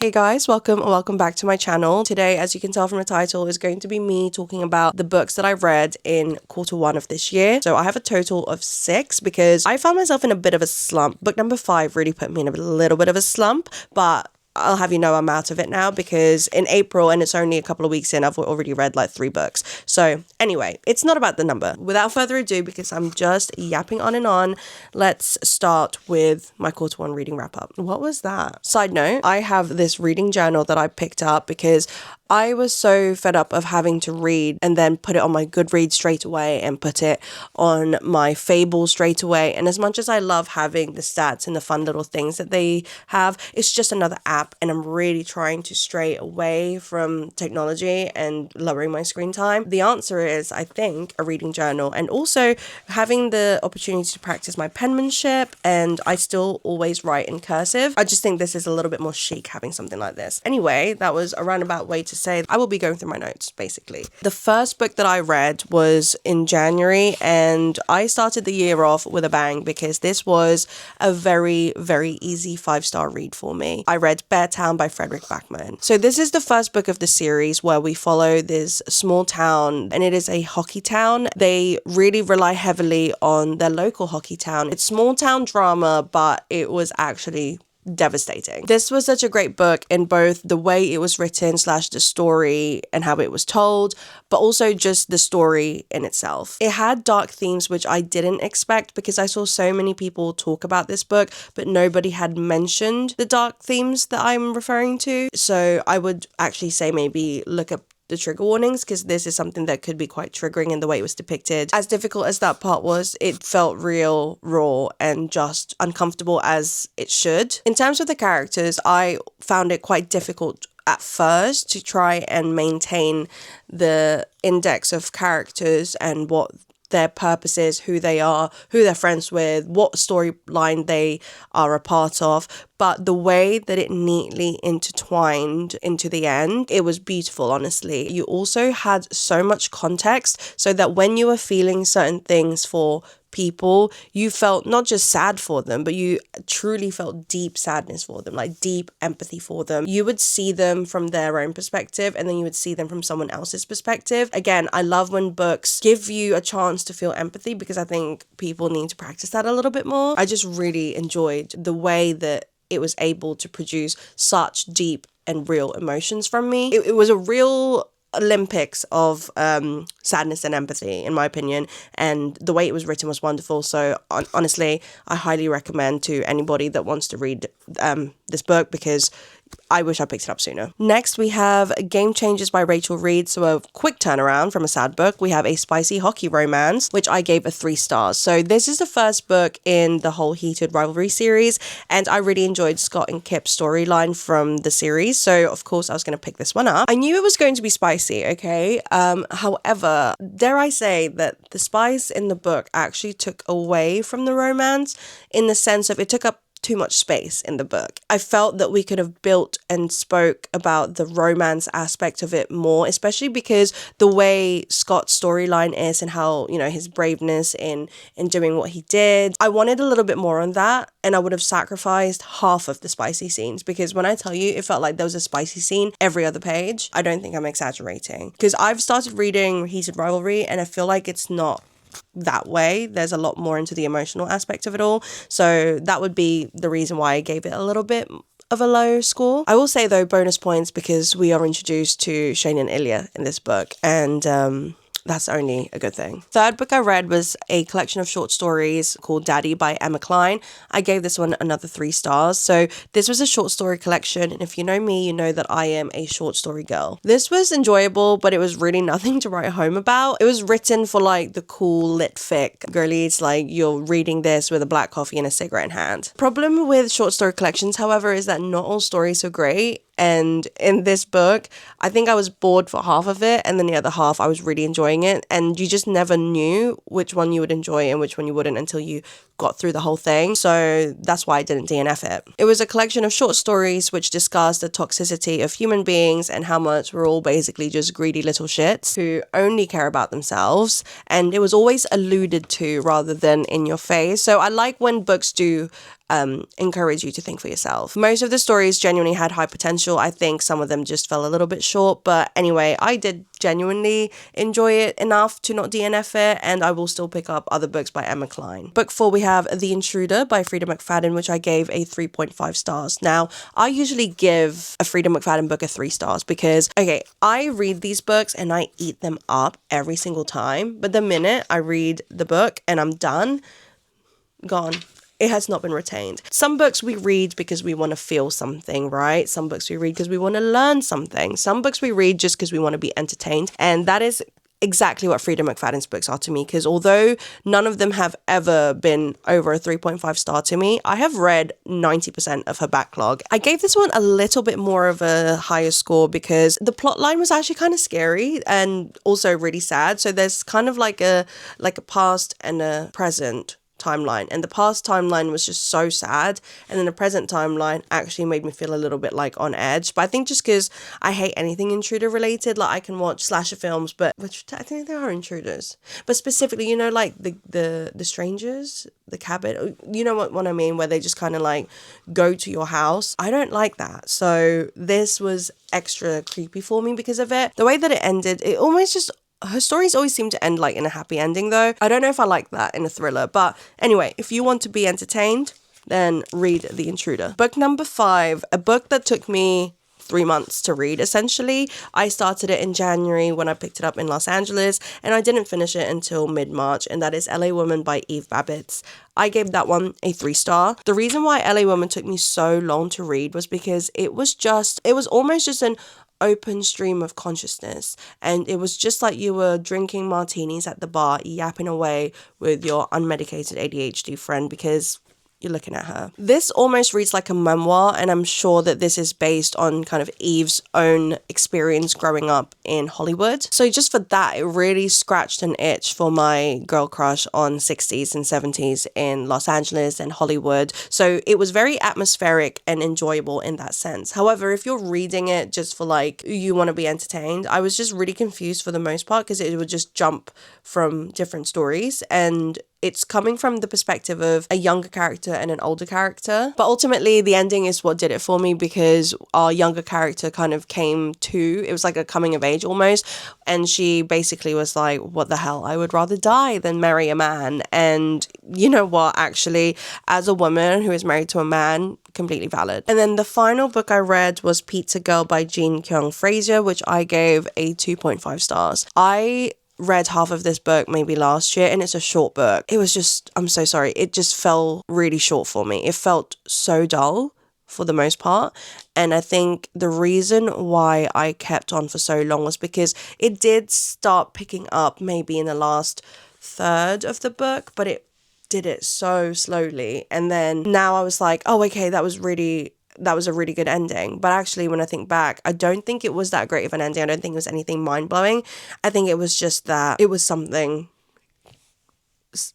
Hey guys, welcome back to my channel. Today, as you can tell from the title, is going to be me talking about the books that I've read in quarter 1 of this year. So I have a total of 6 because I found myself in a bit of a slump. Book number 5 really put me in a little bit of a slump, but I'll have you know I'm out of it now because in April, and it's only a couple of weeks in, I've already read like 3 books. So anyway, it's not about the number. Without further ado, because I'm just yapping on and on, let's start with my quarter 1 reading wrap up. What was that? Side note, I have this reading journal that I picked up because I was so fed up of having to read and then put it on my Goodreads straight away and put it on my Fable straight away. And as much as I love having the stats and the fun little things that they have, it's just another app, and I'm really trying to stray away from technology and lowering my screen time. The answer is, I think, a reading journal, and also having the opportunity to practice my penmanship, and I still always write in cursive. I just think this is a little bit more chic having something like this. Anyway, that was a roundabout way to say I will be going through my notes, basically. The first book that I read was in January, and I started the year off with a bang because this was a very, very easy 5-star read for me. I read Bear Town by Frederick Backman. So this is the first book of the series where we follow this small town, and it is a hockey town. They really rely heavily on their local hockey town. It's small town drama, but it was actually devastating. This was such a great book in both the way it was written / the story and how it was told, but also just the story in itself. It had dark themes, which I didn't expect because I saw so many people talk about this book, but nobody had mentioned the dark themes that I'm referring to. So I would actually say maybe look up the trigger warnings, because this is something that could be quite triggering in the way it was depicted. As difficult as that part was, it felt real, raw, and just uncomfortable as it should. In terms of the characters, I found it quite difficult at first to try and maintain the index of characters and what their purposes, who they are, who they're friends with, what storyline they are a part of. But the way that it neatly intertwined into the end, it was beautiful, honestly. You also had so much context so that when you were feeling certain things for people, you felt not just sad for them, but you truly felt deep sadness for them, like deep empathy for them. You would see them from their own perspective, and then you would see them from someone else's perspective. Again, I love when books give you a chance to feel empathy because I think people need to practice that a little bit more. I just really enjoyed the way that it was able to produce such deep and real emotions from me. It was a real Olympics of sadness and empathy, in my opinion, and the way it was written was wonderful. So honestly, I highly recommend to anybody that wants to read this book, because I wish I picked it up sooner. Next, we have Game Changers by Rachel Reed. So a quick turnaround from a sad book. We have a spicy hockey romance, which I gave a 3 stars. So this is the first book in the whole Heated Rivalry series, and I really enjoyed Scott and Kip's storyline from the series. So of course I was going to pick this one up. I knew it was going to be spicy, okay? However, dare I say that the spice in the book actually took away from the romance, in the sense of it took up too much space in the book. I felt that we could have built and spoke about the romance aspect of it more, especially because the way Scott's storyline is and how, you know, his braveness in doing what he did. I wanted a little bit more on that, and I would have sacrificed half of the spicy scenes, because when I tell you it felt like there was a spicy scene every other page, I don't think I'm exaggerating. Because I've started reading Heated Rivalry and I feel like it's not that way. There's a lot more into the emotional aspect of it all. So that would be the reason why I gave it a little bit of a low score. I will say though, bonus points, because we are introduced to Shane and Ilya in this book, and that's only a good thing. Third book I read was a collection of short stories called Daddy by Emma Cline. I gave this one another 3 stars. So this was a short story collection, and if you know me, you know that I am a short story girl. This was enjoyable, but it was really nothing to write home about. It was written for like the cool lit fic girlies, like you're reading this with a black coffee and a cigarette in hand. Problem with short story collections, however, is that not all stories are great. And in this book, I think I was bored for half of it, and then the other half I was really enjoying it, and you just never knew which one you would enjoy and which one you wouldn't until you got through the whole thing. So that's why I didn't DNF it. It was a collection of short stories which discussed the toxicity of human beings and how much we're all basically just greedy little shits who only care about themselves. And it was always alluded to rather than in your face. So I like when books do encourage you to think for yourself. Most of the stories genuinely had high potential. I think some of them just fell a little bit short, but anyway, I did genuinely enjoy it enough to not DNF it, and I will still pick up other books by Emma Cline. Book 4, we have The Intruder by Frida McFadden, which I gave a 3.5 stars. Now, I usually give a Frida McFadden book a 3 stars because, okay, I read these books and I eat them up every single time, but the minute I read the book and I'm done, gone. It has not been retained. Some books we read because we want to feel something, right? Some books we read because we want to learn something. Some books we read just because we want to be entertained. And that is exactly what Frida McFadden's books are to me, because although none of them have ever been over a 3.5 star to me, I have read 90% of her backlog. I gave this one a little bit more of a higher score because the plot line was actually kind of scary and also really sad. So there's kind of like a past and a present timeline, and the past timeline was just so sad, and then the present timeline actually made me feel a little bit like on edge. But I think just because I hate anything intruder related, like I can watch slasher films, but which I think they are intruders, but specifically, you know, like the strangers, the cabin, you know what I mean, where they just kind of like go to your house. I don't like that. So this was extra creepy for me because of it. The way that it ended, it almost just, her stories always seem to end like in a happy ending though. I don't know if I like that in a thriller, but anyway, if you want to be entertained, then read The Intruder. Book number 5, a book that took me 3 months to read, essentially. I started it in January when I picked it up in Los Angeles, and I didn't finish it until mid-March, and that is LA Woman by Eve Babbitt. I gave that one a 3 star. The reason why LA Woman took me so long to read was because it was almost just an open stream of consciousness, and it was just like you were drinking martinis at the bar, yapping away with your unmedicated ADHD friend because you're looking at her. This almost reads like a memoir, and I'm sure that this is based on kind of Eve's own experience growing up in Hollywood. So just for that, it really scratched an itch for my girl crush on 60s and 70s in Los Angeles and Hollywood. So it was very atmospheric and enjoyable in that sense. However, if you're reading it just for like, you want to be entertained, I was just really confused for the most part because it would just jump from different stories, and it's coming from the perspective of a younger character and an older character. But ultimately, the ending is what did it for me, because our younger character kind of came to, it was like a coming of age almost. And she basically was like, what the hell? I would rather die than marry a man. And you know what? Actually, as a woman who is married to a man, completely valid. And then the final book I read was Pizza Girl by Jean Kyung Fraser, which I gave a 2.5 stars. I read half of this book maybe last year, and it's a short book. It was just, I'm so sorry, it just fell really short for me. It felt so dull for the most part, and I think the reason why I kept on for so long was because it did start picking up maybe in the last third of the book, but it did it so slowly, and then now I was like, oh okay, that was a really good ending. But actually, when I think back, I don't think it was that great of an ending. I don't think it was anything mind-blowing. I think it was just that it was something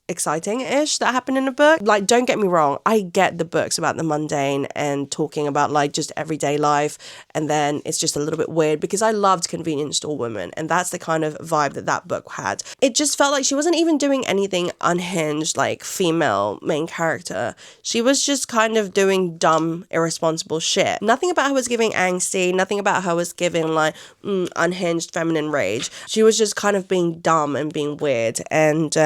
exciting-ish that happened in the book. Like, don't get me wrong, I get the books about the mundane and talking about like just everyday life, and then it's just a little bit weird because I loved Convenience Store Woman, and that's the kind of vibe that book had. It just felt like she wasn't even doing anything unhinged like female main character. She was just kind of doing dumb, irresponsible shit. Nothing about her was giving angsty, nothing about her was giving like unhinged feminine rage. She was just kind of being dumb and being weird, and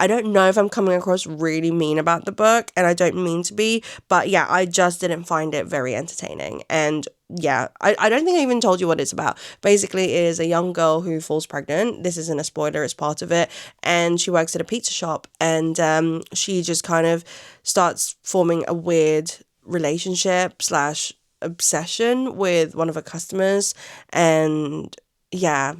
I don't know if I'm coming across really mean about the book, and I don't mean to be, but yeah, I just didn't find it very entertaining. And yeah, I don't think I even told you what it's about. Basically, it is a young girl who falls pregnant. This isn't a spoiler, it's part of it. And she works at a pizza shop, and she just kind of starts forming a weird relationship / obsession with one of her customers. And yeah,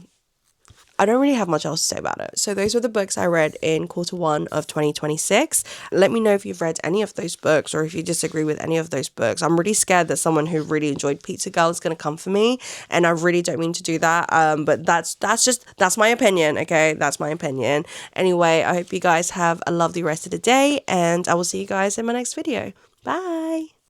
I don't really have much else to say about it. So those were the books I read in quarter 1 of 2026. Let me know if you've read any of those books or if you disagree with any of those books. I'm really scared that someone who really enjoyed Pizza Girl is going to come for me, and I really don't mean to do that. But that's my opinion, okay? That's my opinion. Anyway, I hope you guys have a lovely rest of the day, and I will see you guys in my next video. Bye!